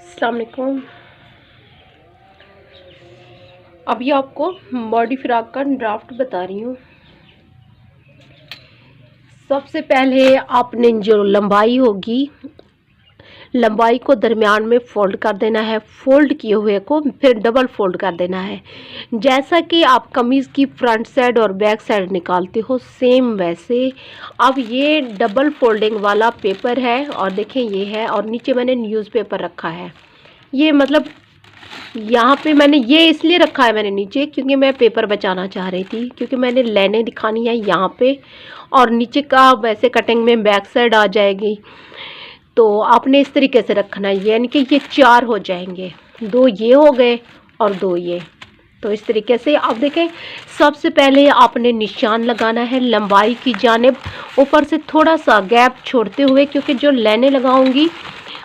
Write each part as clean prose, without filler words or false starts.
अस्सलाम वालेकुम। अभी आपको बॉडी फ्रॉक का ड्राफ्ट बता रही हूँ। सबसे पहले आपने जो लंबाई होगी, लंबाई को दरमियान में फोल्ड कर देना है। फोल्ड किए हुए को फिर डबल फोल्ड कर देना है। जैसा कि आप कमीज़ की फ्रंट साइड और बैक साइड निकालते हो, सेम वैसे अब ये डबल फोल्डिंग वाला पेपर है और देखें ये है, और नीचे मैंने न्यूज़पेपर रखा है। ये मतलब यहाँ पे मैंने ये इसलिए रखा है मैंने नीचे, क्योंकि मैं पेपर बचाना चाह रही थी, क्योंकि मैंने लाइनें दिखानी है यहाँ पे, और नीचे का वैसे कटिंग में बैक साइड आ जाएगी। तो आपने इस तरीके से रखना है, यानी कि ये 4 हो जाएंगे, 2 ये हो गए और 2 ये। तो इस तरीके से आप देखें, सबसे पहले आपने निशान लगाना है लंबाई की जानिब, ऊपर से थोड़ा सा गैप छोड़ते हुए, क्योंकि जो लाइनें लगाऊंगी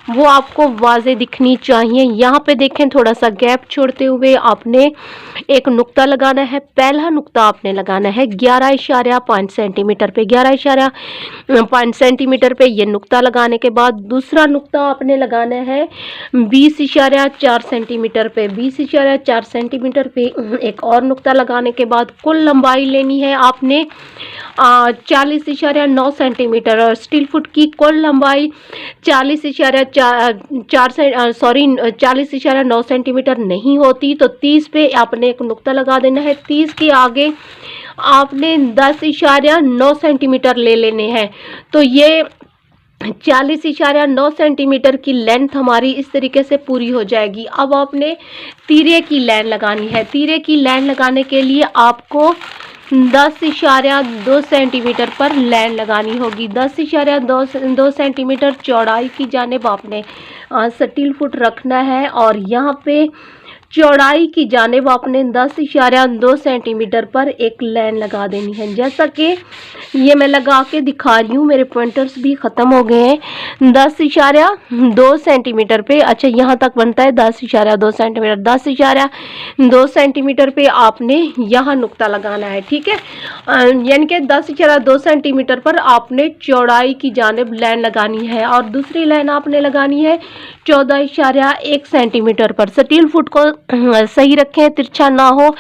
वो आपको वाज़े दिखनी चाहिए। यहाँ पे देखें, थोड़ा सा गैप छोड़ते हुए आपने एक नुक्ता लगाना है। पहला नुक्ता आपने लगाना है 11.5 सेंटीमीटर पे, 11.5 सेंटीमीटर पे ये नुक्ता लगाने के बाद दूसरा नुक्ता आपने लगाना है 20.4 सेंटीमीटर पे, 20.4 सेंटीमीटर पे एक और नुक्ता लगाने के बाद कुल लंबाई लेनी है आपने 40.9 सेंटीमीटर, और स्टील फुट की कुल लंबाई 40.9 सेंटीमीटर नहीं होती, तो 30 पे आपने एक नुक्ता लगा देना है। 30 के आगे आपने 10.9 सेंटीमीटर ले लेने हैं। तो ये 40.9 सेंटीमीटर की लेंथ हमारी इस तरीके से पूरी हो जाएगी। अब आपने तीरे की लाइन लगानी है। तीरे की लाइन लगाने के लिए आपको 10.2 सेंटीमीटर पर लाइन लगानी होगी। 10.2 सेंटीमीटर चौड़ाई की जानिब आपने स्टील फुट रखना है, और यहाँ पे चौड़ाई की जानिब आपने 10.2 सेंटीमीटर पर एक लाइन लगा देनी है। जैसा कि ये मैं लगा के दिखा रही हूँ, मेरे पॉइंटर्स भी ख़त्म हो गए हैं। 10.2 सेंटीमीटर पे, अच्छा यहाँ तक बनता है 10.2 सेंटीमीटर। 10.2 सेंटीमीटर पे आपने यहाँ नुक्ता लगाना है, ठीक है। यानी कि 10.2 सेंटीमीटर पर आपने चौड़ाई की जानिब लाइन लगानी है, और दूसरी लाइन आपने लगानी है 14.1 सेंटीमीटर पर। स्टील फुट को सही रखें, तिरछा ना हो।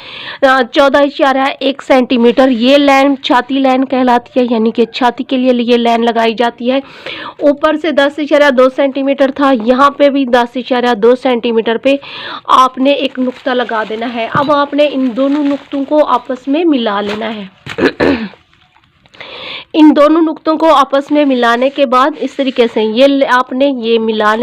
14.1 सेंटीमीटर ये लाइन छाती लाइन कहलाती है, यानी कि छाती के लिए ये लाइन लगाई जाती है। ऊपर से 10.2 सेंटीमीटर था, यहाँ पे भी 10.2 सेंटीमीटर पे आपने एक नुक्ता लगा देना है। अब आपने इन दोनों नुक्तों को आपस में मिला लेना है। इन दोनों नुक्तों को आपस में मिलाने के बाद इस तरीके से ये आपने ये मिला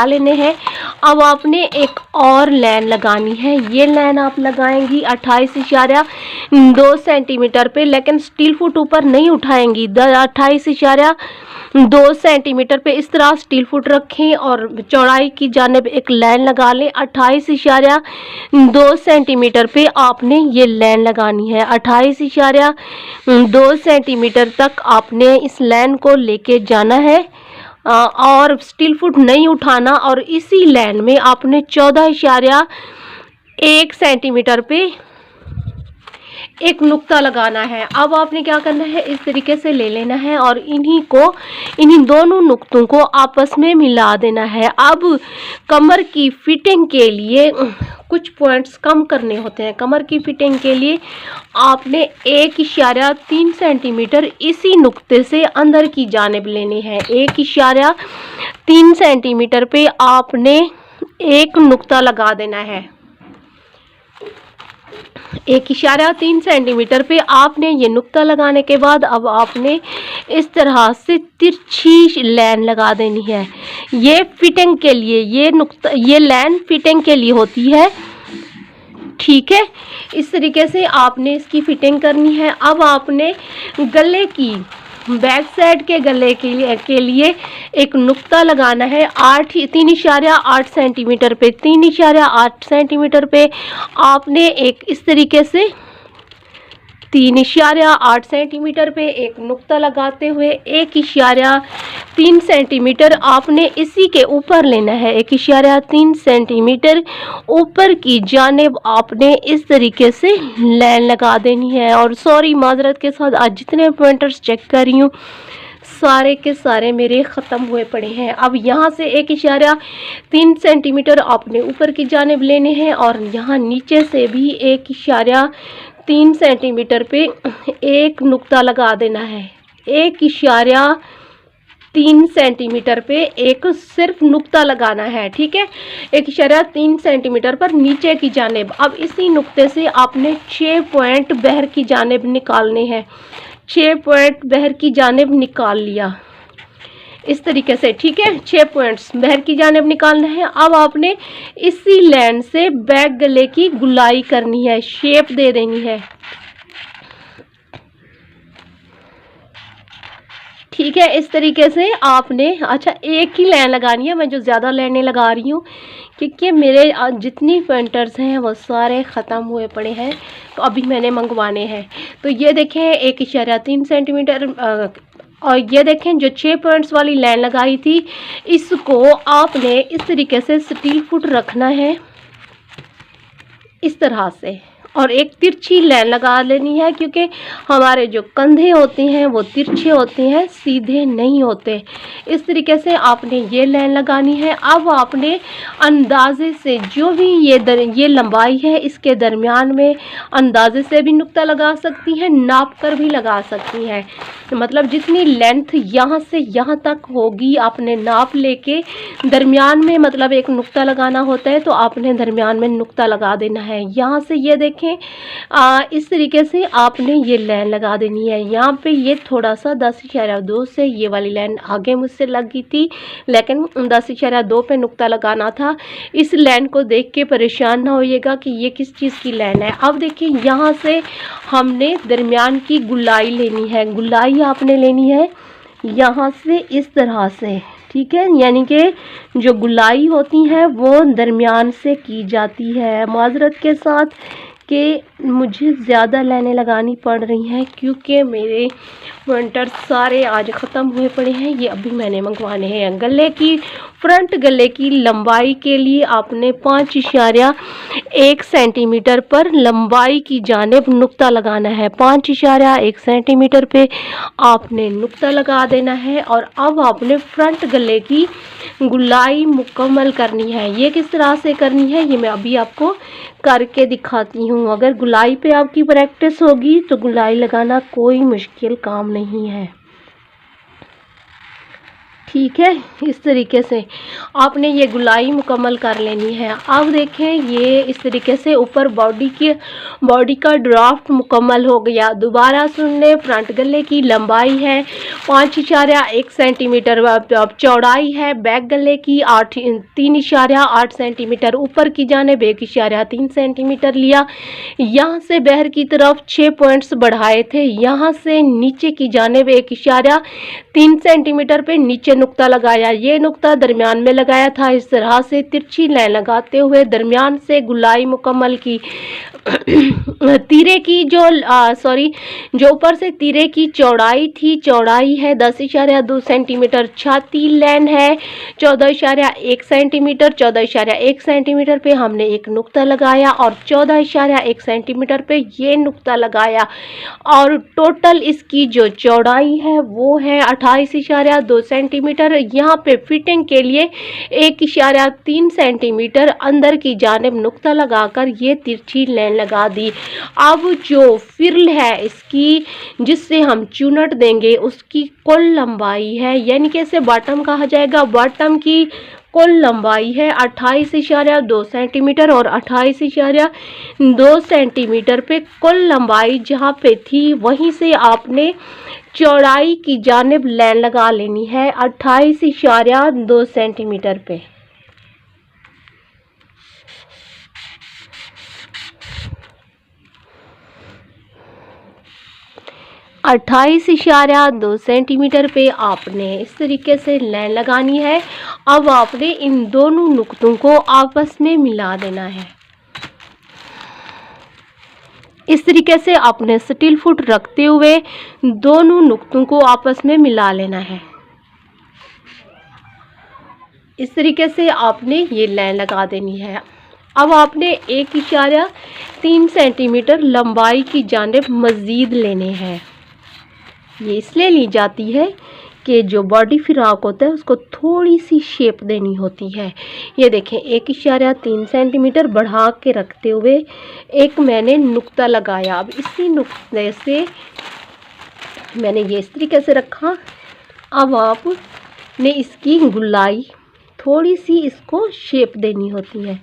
लेने हैं। अब आपने एक और लाइन लगानी है। ये लाइन आप लगाएंगी 28.2 सेंटीमीटर पे, लेकिन स्टील फुट ऊपर नहीं उठाएंगी। 28.2 सेंटीमीटर पे इस तरह स्टील फुट रखें और चौड़ाई की जानिब एक लाइन लगा लें। 28.2 सेंटीमीटर पे आपने ये लाइन लगानी है। 28.2 सेंटीमीटर तक आपने इस लाइन को लेके जाना है, और स्टील फुट नहीं उठाना, और इसी लाइन में आपने 14.1 सेंटीमीटर पे एक नुक्ता लगाना है। अब आपने क्या करना है, इस तरीके से ले लेना है और इन्हीं दोनों नुक्तों को आपस में मिला देना है। अब कमर की फिटिंग के लिए कुछ पॉइंट्स कम करने होते हैं। कमर की फिटिंग के लिए आपने 1.3 सेंटीमीटर इसी नुक्ते से अंदर की जानिब लेने हैं। 1.3 सेंटीमीटर पे आपने एक नुक्ता लगा देना है। 1.3 सेंटीमीटर पे आपने ये नुक्ता लगाने के बाद अब आपने इस तरह से तिरछी लाइन लगा देनी है। ये फिटिंग के लिए, ये लाइन फिटिंग के लिए होती है, ठीक है। इस तरीके से आपने इसकी फिटिंग करनी है। अब आपने गले की बैक साइड के गले के लिए एक नुक्ता लगाना है 3.8 सेंटीमीटर पे। 3.8 सेंटीमीटर पे आपने एक इस तरीके से 3.8 सेंटीमीटर पे एक नुक्ता लगाते हुए 1.3 सेंटीमीटर आपने इसी के ऊपर लेना है। 1.3 सेंटीमीटर ऊपर की जानिब आपने इस तरीके से लाइन लगा देनी है। और सॉरी, माजरत के साथ आज जितने पॉइंटर्स चेक कर रही हूँ सारे के सारे मेरे ख़त्म हुए पड़े हैं। अब यहाँ से 1.3 सेंटीमीटर आपने ऊपर की जानिब लेने हैं और यहाँ नीचे से भी 1.3 सेंटीमीटर पे एक नुक्ता लगा देना है। 1.3 सेंटीमीटर पे एक सिर्फ नुक्ता लगाना है, ठीक है। 1.3 सेंटीमीटर पर नीचे की जानिब। अब इसी नुक्ते से आपने 6 पॉइंट बाहर की जानिब निकालने हैं। 6 पॉइंट बाहर की जानिब निकाल लिया इस तरीके से, ठीक है। 6 पॉइंट्स बाहर की जानिब निकालना है। अब आपने इसी लाइन से बैक गले की गुलाई करनी है, शेप दे देनी है, ठीक है। इस तरीके से आपने, अच्छा एक ही लाइन लगानी है, मैं जो ज़्यादा लाइनें लगा रही हूँ क्योंकि मेरे जितनी पेंटर्स हैं वो सारे ख़त्म हुए पड़े हैं, तो अभी मैंने मंगवाने हैं। तो ये देखें 1.3 सेंटीमीटर और ये देखें जो 6 पॉइंट्स वाली लाइन लगाई थी, इसको आपने इस तरीके से स्टील फुट रखना है इस तरह से, और एक तिरछी लाइन लगा लेनी है क्योंकि हमारे जो कंधे होते हैं वो तिरछे होते हैं, सीधे नहीं होते। इस तरीके से आपने ये लाइन लगानी है। अब आपने अंदाजे से जो भी ये लंबाई है इसके दरमियान में अंदाजे से भी नुक्ता लगा सकती हैं, नाप कर भी लगा सकती हैं। मतलब जितनी लेंथ यहाँ से यहाँ तक होगी आपने नाप लेके दरमियान में, मतलब एक नुक्ता लगाना होता है तो आपने दरमियान में नुक्ता लगा देना है। यहाँ से ये देखें इस तरीके से आपने ये लाइन लगा देनी है। यहाँ पे ये थोड़ा सा 10.2 से ये वाली लाइन आगे मुझसे लगी थी, लेकिन 10.2 पे नुक्ता लगाना था। इस लाइन को देख के परेशान ना होइएगा कि ये किस चीज़ की लाइन है। अब देखिए यहाँ से हमने दरमियान की गुलाई लेनी है। गुलाई आपने लेनी है यहाँ से इस तरह से, ठीक है। यानी कि जो गुलाई होती है वो दरमियान से की जाती है। माजरत के साथ कि मुझे ज़्यादा लाइनें लगानी पड़ रही हैं क्योंकि मेरे पॉइंटर सारे आज ख़त्म हुए पड़े हैं। ये अभी मैंने मंगवाने हैं। गले की, फ्रंट गले की लंबाई के लिए आपने 5.1 सेंटीमीटर पर लंबाई की जानिब नुक्ता लगाना है। 5.1 सेंटीमीटर पे आपने नुक्ता लगा देना है और अब आपने फ्रंट गले की गुलाई मुकम्मल करनी है। ये किस तरह से करनी है ये मैं अभी आपको करके दिखाती हूँ। अगर गुलाई पे आपकी प्रैक्टिस होगी तो गुलाई लगाना कोई मुश्किल काम नहीं है, ठीक है। इस तरीके से आपने ये गुलाई मुकम्मल कर लेनी है। अब देखें ये इस तरीके से ऊपर बॉडी का ड्राफ्ट मुकम्मल हो गया। दोबारा सुन लें, फ्रंट गले की लंबाई है 5.1 सेंटीमीटर, चौड़ाई है बैक गले की 3.8 सेंटीमीटर, ऊपर की जानिब 1.3 सेंटीमीटर लिया। यहाँ से बाहर की तरफ 6 पॉइंट्स बढ़ाए थे। यहाँ से नीचे की जानिब 1.3 सेंटीमीटर पे नीचे नुक्ता लगाया। ये नुक्ता दरमियान में लगाया था। इस तरह से तिरछी लाइन लगाते हुए दरमियान से गुलाई मुकम्मल की। तीरे की जो ऊपर से तीरे की चौड़ाई थी, चौड़ाई है 10.2 सेंटीमीटर। छाती लाइन है 14.1 सेंटीमीटर। 14.1 सेंटीमीटर पे हमने एक नुक्ता लगाया और 14.1 सेंटीमीटर पे ये नुक्ता लगाया और टोटल इसकी जो चौड़ाई है वो है 28.2 सेंटीमीटर। यहाँ पे फिटिंग के लिए 1.3 सेंटीमीटर अंदर की जानिब नुक्ता लगाकर ये तिरछी लाइन लगा दी। अब जो फिरल है इसकी, जिससे हम चुनट देंगे, उसकी कुल लंबाई है, यानी कि इसे बॉटम कहा जाएगा। बॉटम की कुल लंबाई है 28.2 सेंटीमीटर और 28.2 सेंटीमीटर पे कुल लंबाई जहाँ पे थी वहीं से आपने चौड़ाई की जानिब लाइन लगा लेनी है 28.2 सेंटीमीटर पे। अट्ठाईस इशारा 2 सेंटीमीटर पे आपने इस तरीके से लाइन लगानी है। अब आपने इन दोनों नुक्तों को आपस में मिला देना है। इस तरीके से आपने स्टील फुट रखते हुए दोनों नुक्तों को आपस में मिला लेना है। इस तरीके से आपने ये लाइन लगा देनी है। अब आपने 1.3 सेंटीमीटर लंबाई की जानिब मज़ीद लेने हैं। ये इसलिए ली जाती है कि जो बॉडी फ्रॉक होता है उसको थोड़ी सी शेप देनी होती है। ये देखें 1.3 सेंटीमीटर बढ़ा के रखते हुए एक मैंने नुक्ता लगाया। अब इसी नुक्ते से मैंने ये इस तरीके से रखा। अब आपने इसकी गुलाई थोड़ी सी इसको शेप देनी होती है।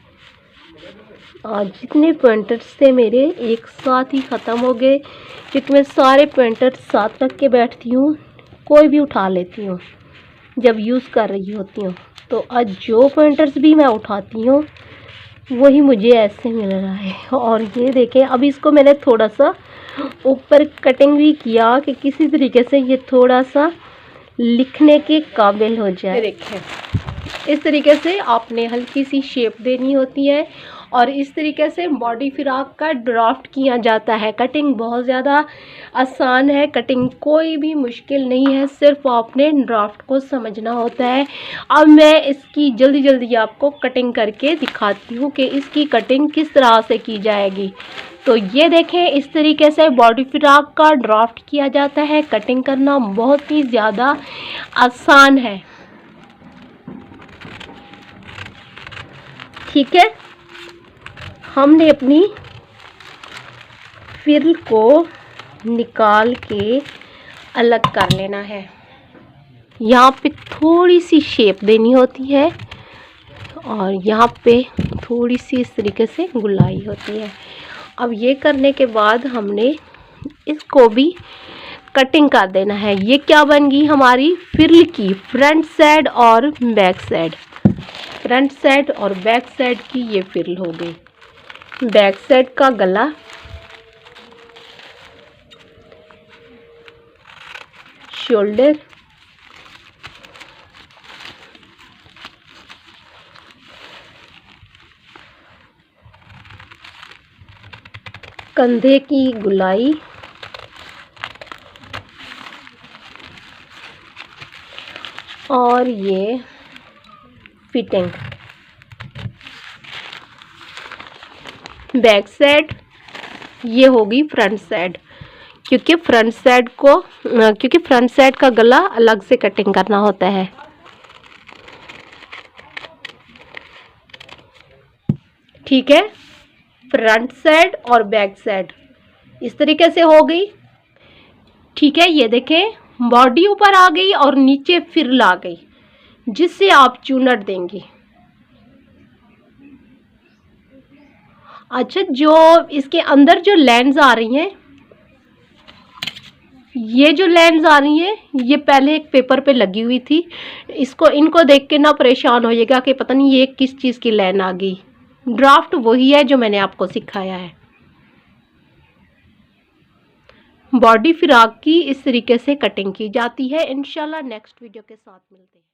और जितने पॉइंटर्स थे मेरे एक साथ ही ख़त्म हो गए, क्योंकि मैं सारे पॉइंटर्स साथ रख के बैठती हूँ, कोई भी उठा लेती हूँ जब यूज़ कर रही होती हूँ। तो आज जो पॉइंटर्स भी मैं उठाती हूँ वही मुझे ऐसे मिल रहा है। और ये देखें, अब इसको मैंने थोड़ा सा ऊपर कटिंग भी किया कि किसी तरीके से ये थोड़ा सा लिखने के काबिल हो जाए। देखें इस तरीके से आपने हल्की सी शेप देनी होती है और इस तरीके से बॉडी फ्रॉक का ड्राफ्ट किया जाता है। कटिंग बहुत ज़्यादा आसान है, कटिंग कोई भी मुश्किल नहीं है, सिर्फ आपने ड्राफ्ट को समझना होता है। अब मैं इसकी जल्दी जल्दी आपको कटिंग करके दिखाती हूँ कि इसकी कटिंग किस तरह से की जाएगी। तो ये देखें, इस तरीके से बॉडी फ्रॉक का ड्राफ्ट किया जाता है। कटिंग करना बहुत ही ज़्यादा आसान है, ठीक है। हमने अपनी फ्रिल को निकाल के अलग कर लेना है। यहाँ पे थोड़ी सी शेप देनी होती है और यहाँ पे थोड़ी सी इस तरीके से गुलाई होती है। अब ये करने के बाद हमने इसको भी कटिंग कर देना है। ये क्या बन गई हमारी फ्रिल की फ्रंट साइड और बैक साइड। फ्रंट साइड और बैक साइड की ये फ्रिल हो गई। बैक साइड का गला, शोल्डर, कंधे की गुलाई और ये फिटिंग। बैक साइड ये होगी फ्रंट साइड, क्योंकि फ्रंट साइड का गला अलग से कटिंग करना होता है। ठीक है, फ्रंट साइड और बैक साइड इस तरीके से हो गई। ठीक है, ये देखें बॉडी ऊपर आ गई और नीचे फ्रिल आ गई, जिससे आप चूनट देंगे। अच्छा, जो इसके अंदर जो लेंस आ रही हैं, ये जो लेंस आ रही हैं ये पहले एक पेपर पे लगी हुई थी। इनको देख के ना परेशान होइएगा कि पता नहीं ये किस चीज़ की लेन आ गई। ड्राफ्ट वही है जो मैंने आपको सिखाया है। बॉडी फ्रॉक की इस तरीके से कटिंग की जाती है। इंशाल्लाह नेक्स्ट वीडियो के साथ मिलते हैं।